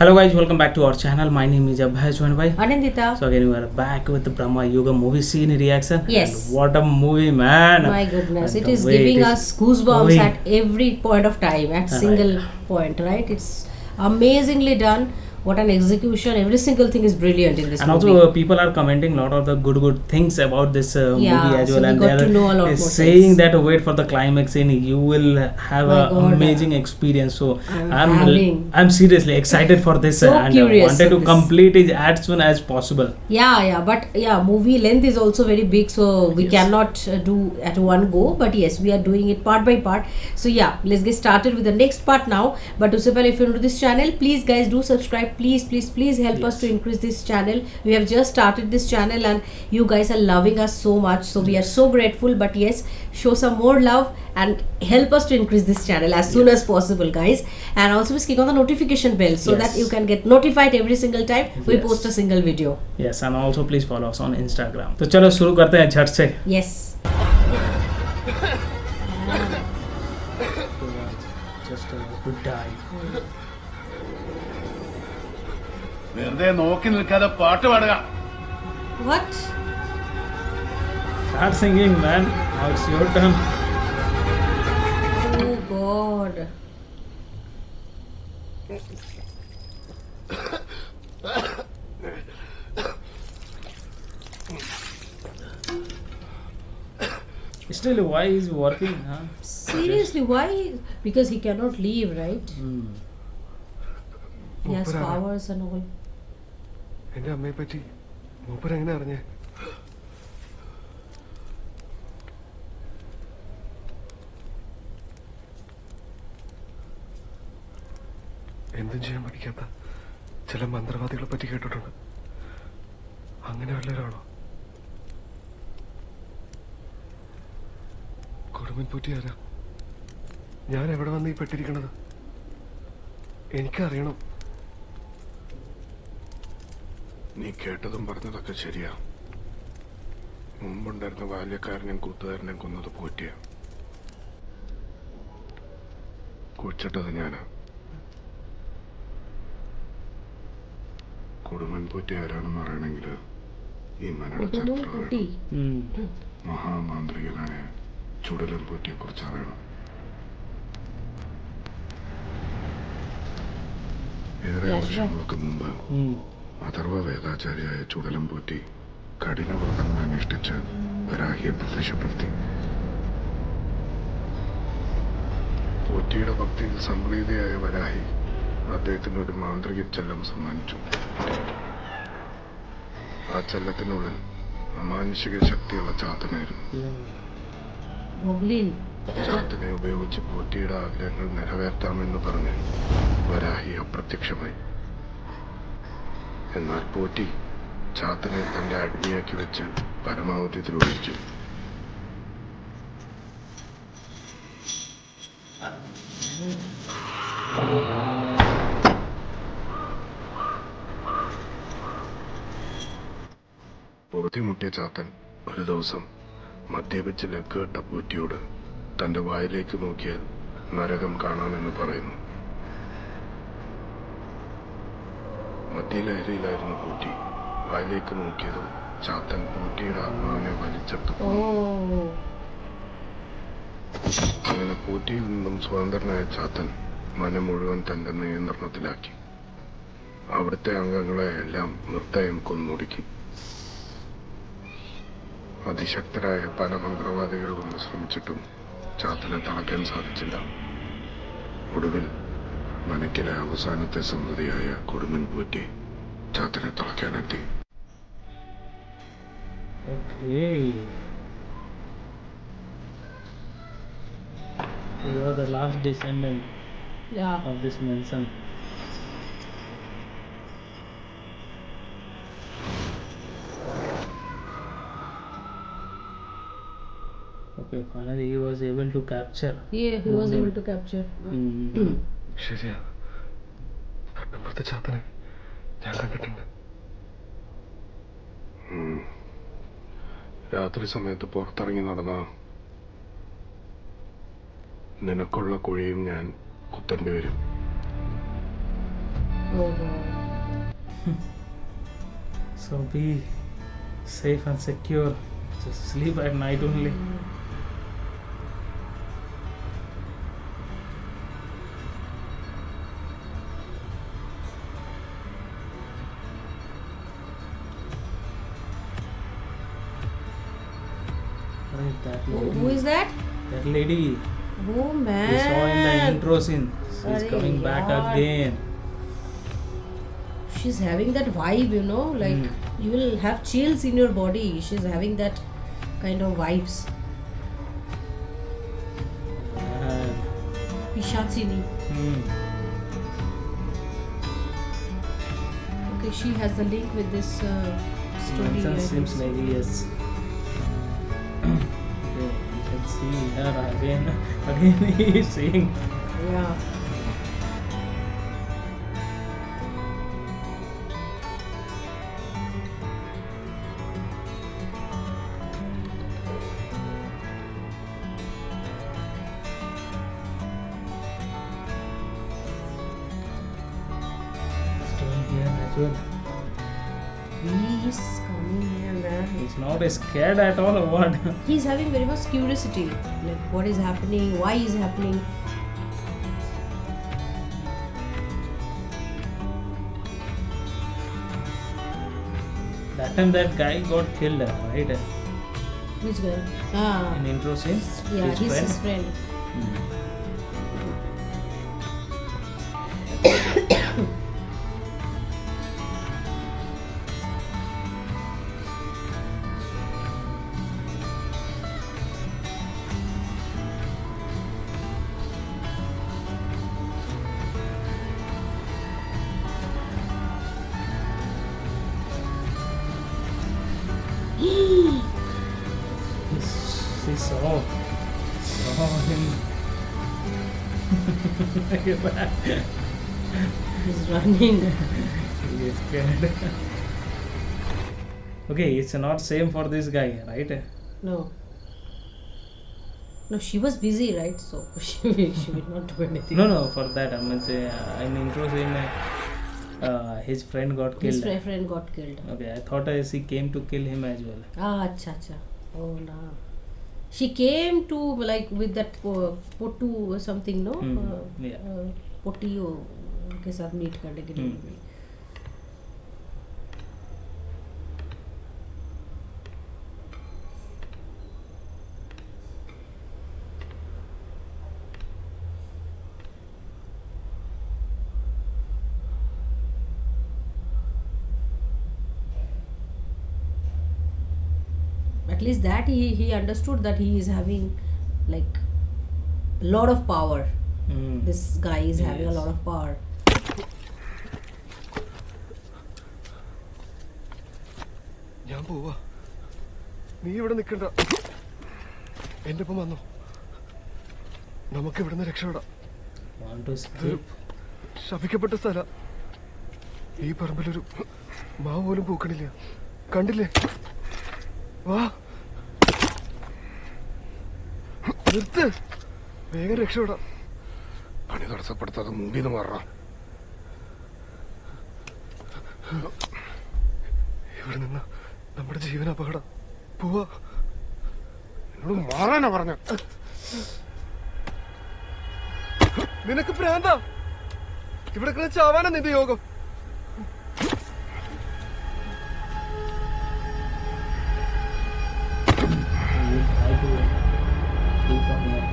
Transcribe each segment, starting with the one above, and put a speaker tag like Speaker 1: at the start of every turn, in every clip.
Speaker 1: Hello guys, welcome back to our channel. My name is Abhay joined by
Speaker 2: Anandita.
Speaker 1: So again we are back with the Bramayugam movie scene reaction.
Speaker 2: Yes.
Speaker 1: And what a movie, man!
Speaker 2: My goodness,
Speaker 1: And
Speaker 2: it
Speaker 1: the
Speaker 2: is
Speaker 1: way
Speaker 2: giving
Speaker 1: it is
Speaker 2: us goosebumps
Speaker 1: going.
Speaker 2: at every point of time, at single point, right? It's amazingly done. What an execution! Every single thing is brilliant in this
Speaker 1: And
Speaker 2: movie.
Speaker 1: also people are commenting a lot of the good things about this movie as
Speaker 2: so
Speaker 1: well,
Speaker 2: we
Speaker 1: and
Speaker 2: got
Speaker 1: they
Speaker 2: to know a lot
Speaker 1: are
Speaker 2: more
Speaker 1: saying
Speaker 2: things.
Speaker 1: that wait for the climax scene, you will have
Speaker 2: My
Speaker 1: an
Speaker 2: God,
Speaker 1: amazing experience. So
Speaker 2: I'm
Speaker 1: I'm seriously excited for this
Speaker 2: So
Speaker 1: and
Speaker 2: curious
Speaker 1: wanted
Speaker 2: of
Speaker 1: to
Speaker 2: this.
Speaker 1: complete it as soon as possible.
Speaker 2: But movie length is also very big, so we cannot do at one go. But yes, we are doing it part by part. So yeah, let's get started with the next part now. But if you're new to this channel, please guys do subscribe. Please help us to increase this channel. We have just started this channel, and you guys are loving us so much. So we are so grateful. But yes, show some more love and help us to increase this channel as soon as possible, guys. And also click on the notification bell so that you can get notified every single time we post a single video.
Speaker 1: Yes, and also please follow us on Instagram. तो चलो शुरू करते हैं झट से.
Speaker 2: Yes.
Speaker 1: Just to die.
Speaker 3: വെറുതെ നോക്കി നിൽക്കാതെ പാട്ട് പാടുക.
Speaker 2: What?
Speaker 1: Start singing, man. Now it's your turn.
Speaker 2: Oh God.
Speaker 1: Still, why is he working? Huh?
Speaker 2: Seriously, why? Because he cannot leave, right? He has
Speaker 4: മൂപ്പരാരാ?
Speaker 2: powers and all.
Speaker 4: എന്റെ അമ്മയെ പറ്റി മൂപ്പർ എങ്ങനെ അറിഞ്ഞേ? എന്തും ചെയ്യാൻ പഠിക്കാത്ത ചില മന്ത്രവാദികളെ പറ്റി കേട്ടിട്ടുണ്ട്. അങ്ങനെ വല്ലവരാണോ? കൊടുമൻ പൂറ്റി ആരാ? ഞാൻ എവിടെ വന്ന് ഈ പെട്ടിരിക്കണത്? എനിക്കറിയണം.
Speaker 3: നീ കേട്ടതും പറഞ്ഞതൊക്കെ ശരിയാ. മുമ്പുണ്ടായിരുന്ന ബാല്യക്കാരനെയും കൂട്ടുകാരനെയും കൊന്നത് പോറ്റിയ. കുഴിച്ചിട്ടത് ഞാനാ. കൊടുമൻ പോറ്റി ആരാണെന്ന് പറയണമെങ്കിൽ ഈ മനയുടെ ചരിത്രം മഹാമാന്ത്രികനായ ചുടലൻ പോറ്റിയെ കുറിച്ച് അറിയണം. ഏറെ വർഷങ്ങൾക്ക് മുമ്പ് അഥർവ വേദാചാര്യായ ചുടലൻ പോറ്റി കഠിനവ്രതങ്ങൾ അനുഷ്ഠിച്ച് വരാഹിയെ പ്രത്യക്ഷപ്പെടുത്തി. പോറ്റിയുടെ ഭക്തിയിൽ സംപ്രീതിയായ വരാഹി അദ്ദേഹത്തിന് ഒരു മാന്ത്രിക ചെല്ലം സമ്മാനിച്ചു. ആ ചെല്ലത്തിനുള്ളിൽ അമാനുഷിക ശക്തിയുള്ള ചാത്തനായിരുന്നു. ചാത്തനെ ഉപയോഗിച്ച് പോറ്റിയുടെ ആഗ്രഹങ്ങൾ നിറവേറ്റാമെന്ന് പറഞ്ഞ് വരാഹി അപ്രത്യക്ഷമായി. എന്നാൽ പോറ്റി ചാത്തനെ തന്റെ അഗ്നിയാക്കി വെച്ച് പരമാവധി ദ്രോഹിച്ചു. ബോധ്യമുട്ടിയ ചാത്തൻ ഒരു ദിവസം മദ്യപിച്ച് ലക്കുകെട്ട പോറ്റിയോട് തന്റെ വായിലേക്ക് നോക്കിയാൽ നരകം കാണാമെന്ന് പറയുന്നു. മദ്യലഹരിയിലായിരുന്ന പോറ്റി വായിലേക്ക് നോക്കിയതും ചാത്തൻ പോറ്റിയുടെ ആത്മാവിനെ വലിച്ചെടുത്തു. അങ്ങനെ പോറ്റിയിൽ നിന്നും സ്വതന്ത്രനായ ചാത്തൻ മനം മുഴുവൻ തന്റെ നിയന്ത്രണത്തിലാക്കി. അവിടുത്തെ അംഗങ്ങളെ എല്ലാം നിർദ്ദയം കൊന്നൊടുക്കി. അതിശക്തരായ പല മന്ത്രവാദികൾ വന്ന് ശ്രമിച്ചിട്ടും ചാത്തനെ തളയ്ക്കാൻ സാധിച്ചില്ല. ഒടുവിൽ മനക്കിലെ അവസാനത്തെ സന്തതിയായ Kodumon Potti ചാത്തനെ തളയ്ക്കാനെത്തി.
Speaker 1: Okay. You are the last descendant of this mansion. Okay, finally he was able to capture.
Speaker 2: Yeah, he was able to capture.
Speaker 4: ശരിയാ, തൊട്ടപ്പുറത്തെ ചാത്തനെ ഞാൻ കണ്ടിട്ടുണ്ട്.
Speaker 3: രാത്രി സമയത്ത് പുറത്തിറങ്ങി നടന്ന നിനക്കുള്ള കുഴിയും ഞാൻ കുത്തേണ്ടി വരും.
Speaker 2: Oh God.
Speaker 1: So be safe and secure. Just sleep at night only. Right, that lady.
Speaker 2: Who is that?
Speaker 1: That lady.
Speaker 2: Oh man.
Speaker 1: We saw in the intro scene. She's
Speaker 2: Arey
Speaker 1: coming back
Speaker 2: yaar.
Speaker 1: again.
Speaker 2: She's having that vibe, you know, like you will have chills in your body. She's having that kind of vibes.
Speaker 1: Man.
Speaker 2: Pishachini. Okay, she has the link with this story.
Speaker 1: It
Speaker 2: I
Speaker 1: seems
Speaker 2: guess.
Speaker 1: like yes. Okay, you can see her again. Again he is seeing.
Speaker 2: Yeah.
Speaker 1: Staying here as well.
Speaker 2: He's coming here, man.
Speaker 1: He's not scared at all or what?
Speaker 2: He's having very much curiosity, like what is happening, why is happening.
Speaker 1: That time that guy got killed, right?
Speaker 2: Which guy? Ah,
Speaker 1: In intro scene.
Speaker 2: yeah,
Speaker 1: his
Speaker 2: he's
Speaker 1: friend.
Speaker 2: his friend.
Speaker 1: She saw him. Look at that.
Speaker 2: He's running.
Speaker 1: He is scared. Okay, it's not same for this guy, right?
Speaker 2: No. No, she was busy, right? So she will not do anything.
Speaker 1: No, for that I mean, say, in intro scene, his friend got killed.
Speaker 2: His friend got killed.
Speaker 1: Okay, I thought she came to kill him as well.
Speaker 2: Ah, acha, acha. Oh, no. She came to like with that pottu or something, no?
Speaker 1: Yeah.
Speaker 2: Potti के साथ meet करने के लिए. At least that he understood that he is having like a lot of power. This guy is having a
Speaker 1: Yes.
Speaker 2: lot of power.
Speaker 4: ഞാൻ പോവാ. നീ ഇവിടെ നിൽക്കണ്ട. എന്റെ ഒപ്പം വന്നോ. നമുക്ക് ഇവിടുന്ന് രക്ഷപ്പെടാം.
Speaker 1: Want to escape?
Speaker 4: ശപിക്കപ്പെട്ട സ്ഥല. ഈ പറമ്പിലൊരു മാവ് പോലും പൂക്കണില്ല. കണ്ടില്ലേ? വാ. നിർത്ത്. വേഗം രക്ഷപ്പെടാം.
Speaker 3: പണി തടസ്സപ്പെടുത്താതെ മുമ്പിൽ നിന്ന് മാറാം.
Speaker 4: ഇവിടെ നിന്ന് നമ്മുടെ ജീവൻ അപകടം. പോവാ.
Speaker 3: എന്നോട് മാറാനാ പറഞ്ഞ.
Speaker 4: നിനക്ക് പ്രാന്താ. ഇവിടെ കിടന്ന് ചാവാനാ നിന്റെ യോഗം.
Speaker 1: We will try to flee from here.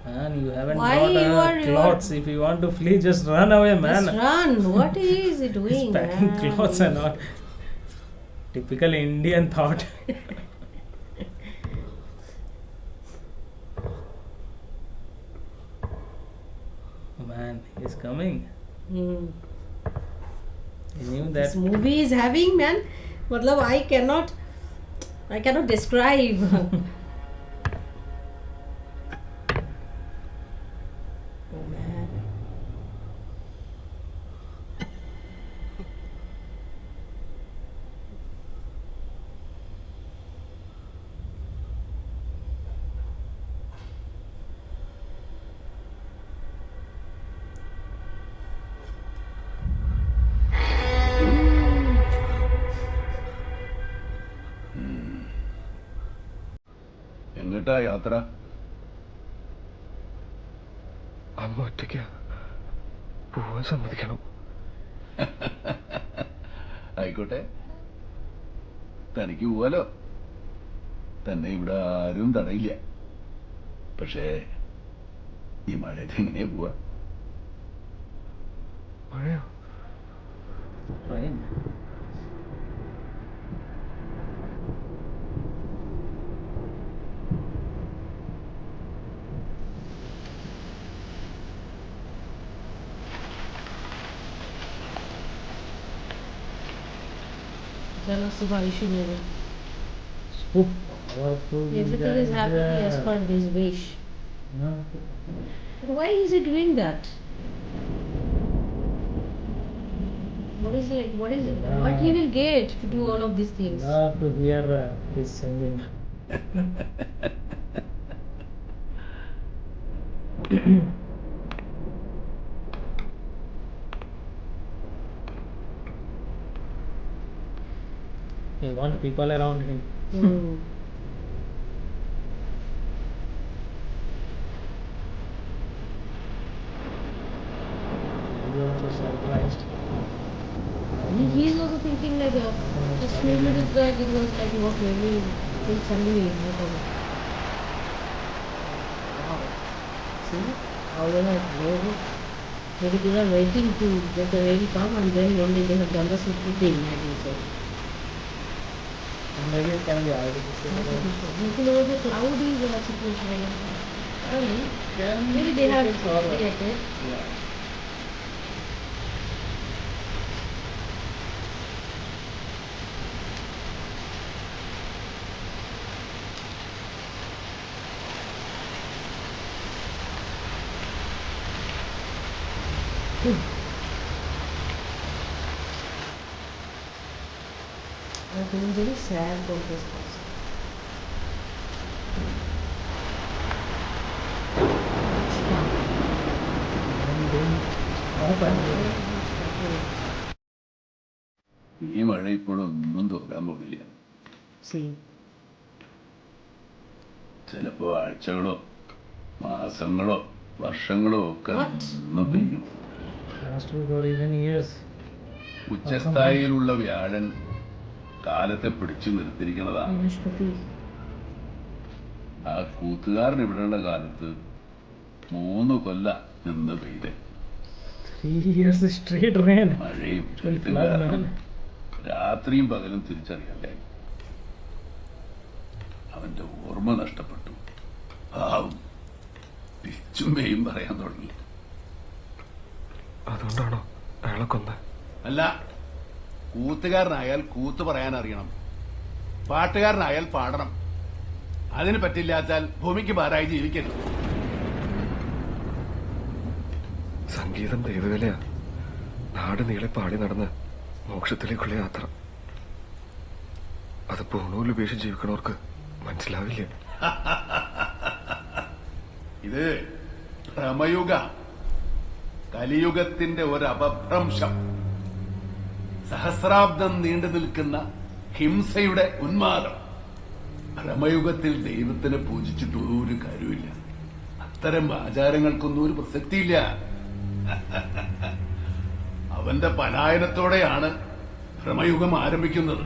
Speaker 1: Man, you haven't
Speaker 2: Why
Speaker 1: brought
Speaker 2: you are-
Speaker 1: clothes. If you want to flee, just run away, man.
Speaker 2: Just run. What is he doing?
Speaker 1: He's packing
Speaker 2: man?
Speaker 1: clothes and all. Typical Indian thought. Man, he's coming.
Speaker 2: Hmm.
Speaker 1: He knew
Speaker 2: This
Speaker 1: that.
Speaker 2: movie is having, man. Matlab, I cannot describe. Oh man.
Speaker 3: എങ്ങട്ടാ യാത്ര?
Speaker 4: അമ്മ ഒറ്റയ്ക്ക് പോവാൻ സമ്മതിക്കണം.
Speaker 3: ആയിക്കോട്ടെ, തനിക്ക് പോവാലോ. തന്നെ ഇവിടെ ആരും തടയില്ല. പക്ഷേ ഈ മഴയത്ത് എങ്ങനെയാ പോവാ?
Speaker 4: മഴയോ?
Speaker 1: Rain.
Speaker 2: Tell us about Ishimiri.
Speaker 1: Spook. Powerful.
Speaker 2: Everything is happening as per his wish.
Speaker 1: No.
Speaker 2: Why is he doing that? What is it? What he will get to do all of these things?
Speaker 1: Love to hear his singing. He wants people around him. He also surprised.
Speaker 2: He is also thinking like just few minutes back it was like he was very in suddenly wow. See how they are very people are waiting to get the rain come and then only they have done the thing like you said.
Speaker 1: Maybe it can be artificial.
Speaker 2: Looking over the cloudy situation. Maybe they have created.
Speaker 1: Yeah.
Speaker 2: I'm feeling very sad for this person.
Speaker 1: And then up and down.
Speaker 3: ഈ മഴ ഇപ്പോഴൊന്നും തോരാൻ പോകില്ല.
Speaker 2: See.
Speaker 3: ചിലപ്പോ ആഴ്ചകളോ മാസങ്ങളോ വർഷങ്ങളോ ഒക്കെ നിന്ന് പെയ്യും.
Speaker 1: Last week or even years.
Speaker 3: ഉച്ചസ്ഥായിയിലുള്ള വ്യാഴൻ കാലത്തെ പിടിച്ചു നിർത്തിയിരിക്കുന്നതാണ്. ആ കൂത്തുകാരൻ ഇവിടെയുള്ള കാലത്ത് 3 കൊല്ലം നിന്ന് പെയ്തേ.
Speaker 1: 3 years straight rain.
Speaker 3: മഴയും ചുരുട്ടും കാരണം രാത്രിയും പകലും തിരിച്ചറിയാതെ അവന്റെ ഓർമ്മ നഷ്ടപ്പെട്ടു. പാവം പിച്ചും പേയും പറയാൻ തുടങ്ങി.
Speaker 4: അതുകൊണ്ടാണോ അയാളെ കൊന്ന?
Speaker 3: അല്ല, കൂത്തുകാരനായാൽ കൂത്ത് പറയാൻ അറിയണം, പാട്ടുകാരനായാൽ പാടണം. അതിന് പറ്റില്ലാച്ചാൽ ഭൂമിക്ക് ഭാരമായി ജീവിക്കരുത്.
Speaker 4: സംഗീതം ദൈവകലയാ. നാട് നീളെ പാടി നടന്ന് മോക്ഷത്തിലേക്കുള്ള യാത്ര. അത് പൂണൂല് ഉപേക്ഷിച്ച് ജീവിക്കണവർക്ക് മനസ്സിലാവില്ല.
Speaker 3: ഇത് ഭ്രമയുഗ, കലിയുഗത്തിന്റെ ഒരു അപഭ്രംശം. സഹസ്രാബ്ദം നീണ്ടു നിൽക്കുന്ന ഹിംസയുടെ ഉന്മാദം. ഭ്രമയുഗത്തിൽ ദൈവത്തിനെ പൂജിച്ചിട്ട് ഒരു കാര്യമില്ല. അത്തരം ആചാരങ്ങൾക്കൊന്നും ഒരു പ്രസക്തിയില്ല. അവന്റെ പലായനത്തോടെയാണ് ഭ്രമയുഗം ആരംഭിക്കുന്നത്.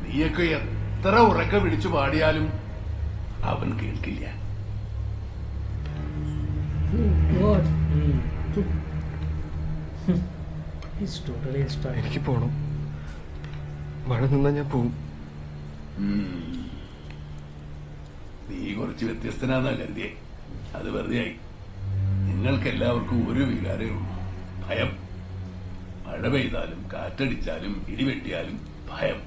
Speaker 3: നീയൊക്കെ എത്ര ഉറക്കെ വിളിച്ചു പാടിയാലും അവൻ കേൾക്കില്ല.
Speaker 2: God.
Speaker 1: He's totally stuck.
Speaker 4: എനിക്ക് പോണം. മഴ നിന്നാ ഞാൻ പോവും.
Speaker 3: നീ കുറച്ച് വ്യത്യസ്തനാന്നാ കരുതിയേ. അത് വെറുതെയായി. നിങ്ങൾക്കെല്ലാവർക്കും ഒരു വികാരേ ഉള്ളൂ, ഭയം. മഴ പെയ്താലും കാറ്റടിച്ചാലും ഇടിവെട്ടിയാലും ഭയം.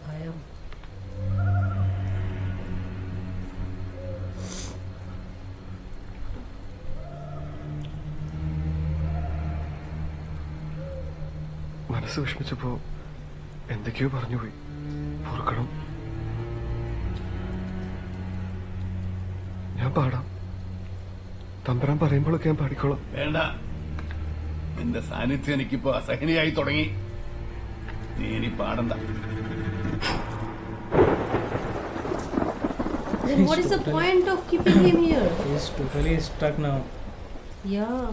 Speaker 2: ഭയം.
Speaker 4: മനസ്സ് വിഷമിച്ചപ്പോ എന്തൊക്കെയോ പറഞ്ഞുപോയി. പൊറുക്കണം. ഞാൻ പാടാം. തമ്പുരാൻ പറയുമ്പോഴൊക്കെ ഞാൻ പാടിക്കോളാം.
Speaker 3: വേണ്ട, നിന്റെ സാന്നിധ്യം എനിക്കിപ്പോ അസഹനയായി തുടങ്ങി. നീ ഇനി പാടണ്ട.
Speaker 2: Then what is the point of keeping him here?
Speaker 1: He's totally stuck now.
Speaker 2: Yeah.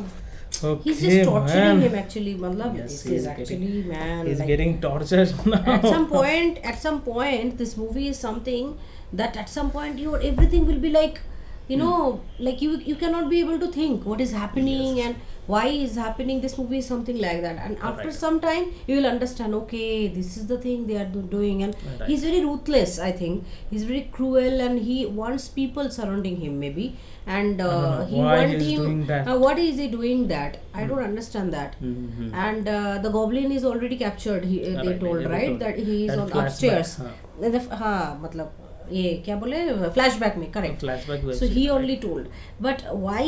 Speaker 1: Okay,
Speaker 2: He's just torturing
Speaker 1: man.
Speaker 2: him actually. Matlab,
Speaker 1: Yes,
Speaker 2: this
Speaker 1: he's
Speaker 2: is actually, man.
Speaker 1: He's
Speaker 2: like,
Speaker 1: getting tortured now.
Speaker 2: at some point, this movie is something that at some point everything will be like, you know, like you cannot be able to think what is happening
Speaker 1: Yes.
Speaker 2: and why is happening. This movie is something like that, and after
Speaker 1: Right.
Speaker 2: some time you will understand, okay, this is the thing they are doing. And
Speaker 1: Right.
Speaker 2: he's very ruthless, I think. He's very cruel, and he wants people surrounding him maybe, and
Speaker 1: know
Speaker 2: he
Speaker 1: why
Speaker 2: wants
Speaker 1: he's
Speaker 2: him
Speaker 1: doing that.
Speaker 2: what is he doing that? I don't understand that.
Speaker 1: Mhm.
Speaker 2: And the goblin is already captured, they
Speaker 1: Right,
Speaker 2: told,
Speaker 1: they
Speaker 2: right,
Speaker 1: told.
Speaker 2: that he is
Speaker 1: That
Speaker 2: on
Speaker 1: flashback,
Speaker 2: upstairs.
Speaker 1: हाँ.
Speaker 2: हाँ, मतलब ये क्या बोले, flashback में, correct.
Speaker 1: Flashback web
Speaker 2: So he
Speaker 1: series,
Speaker 2: only told, but why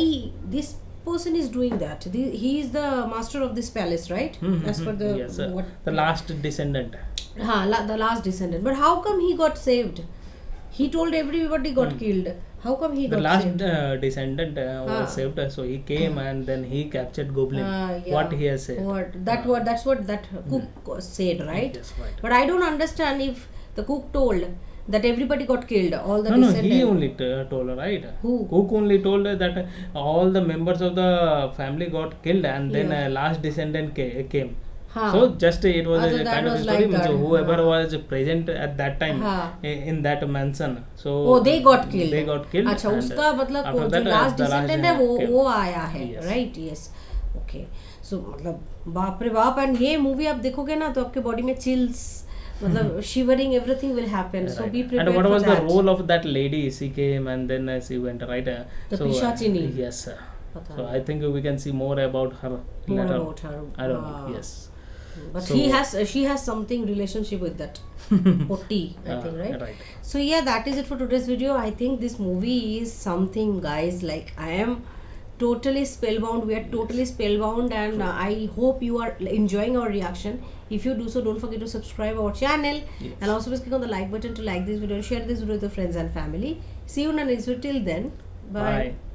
Speaker 2: this person is doing that? He is the master of this palace, right?
Speaker 1: Mhm,
Speaker 2: As per the
Speaker 1: yes,
Speaker 2: what
Speaker 1: the last descendant.
Speaker 2: the last descendant. But how come he got saved? He told everybody got killed. How come he
Speaker 1: The
Speaker 2: got
Speaker 1: last
Speaker 2: saved?
Speaker 1: descendant was saved, so he came and then he captured Goblin.
Speaker 2: Yeah.
Speaker 1: What he has said.
Speaker 2: That's what that cook said, right?
Speaker 1: Yes, right.
Speaker 2: But I don't understand if the cook told that everybody got killed, all the
Speaker 1: No,
Speaker 2: descendants.
Speaker 1: he only told, right?
Speaker 2: Who?
Speaker 1: Cook only told that all the members of the family got killed and then
Speaker 2: Yeah.
Speaker 1: last descendant came.
Speaker 2: Huh.
Speaker 1: So just it was
Speaker 2: So
Speaker 1: a
Speaker 2: that
Speaker 1: kind of a
Speaker 2: was
Speaker 1: story.
Speaker 2: like that.
Speaker 1: So whoever was present at that time
Speaker 2: Huh.
Speaker 1: in that mansion, so
Speaker 2: Oh, they got killed.
Speaker 1: They got killed.
Speaker 2: अच्छा,
Speaker 1: and
Speaker 2: उसका मतलब
Speaker 1: after
Speaker 2: जो
Speaker 1: that,
Speaker 2: last
Speaker 1: the
Speaker 2: descendant है
Speaker 1: came.
Speaker 2: वो आया है,
Speaker 1: Yes.
Speaker 2: right? Yes. Okay. So मतलब बाप रे बाप, and ये movie आप देखोगे ना तो आपके body में chills, मतलब shivering, everything will happen. So
Speaker 1: Right.
Speaker 2: be prepared
Speaker 1: And what
Speaker 2: for
Speaker 1: was
Speaker 2: that.
Speaker 1: the role of that lady? She came and then she went, right?
Speaker 2: The Pishachini.
Speaker 1: Yes, sir.
Speaker 2: पता
Speaker 1: So
Speaker 2: नहीं.
Speaker 1: I think we can see more about her
Speaker 2: More
Speaker 1: later.
Speaker 2: about her.
Speaker 1: I don't
Speaker 2: Ah.
Speaker 1: know. Yes.
Speaker 2: But
Speaker 1: So-
Speaker 2: she has something relationship with that Potti, I think, right?
Speaker 1: Right.
Speaker 2: So yeah, that is it for today's video. I think this movie is something, guys, like I am totally spellbound. We are totally spellbound, and I hope you are enjoying our reaction. If you do so, don't forget to subscribe our channel.
Speaker 1: Yes.
Speaker 2: And also please click on the like button to like this video and share this video with your friends and family. See you in the next video. Till then, bye.
Speaker 1: Bye.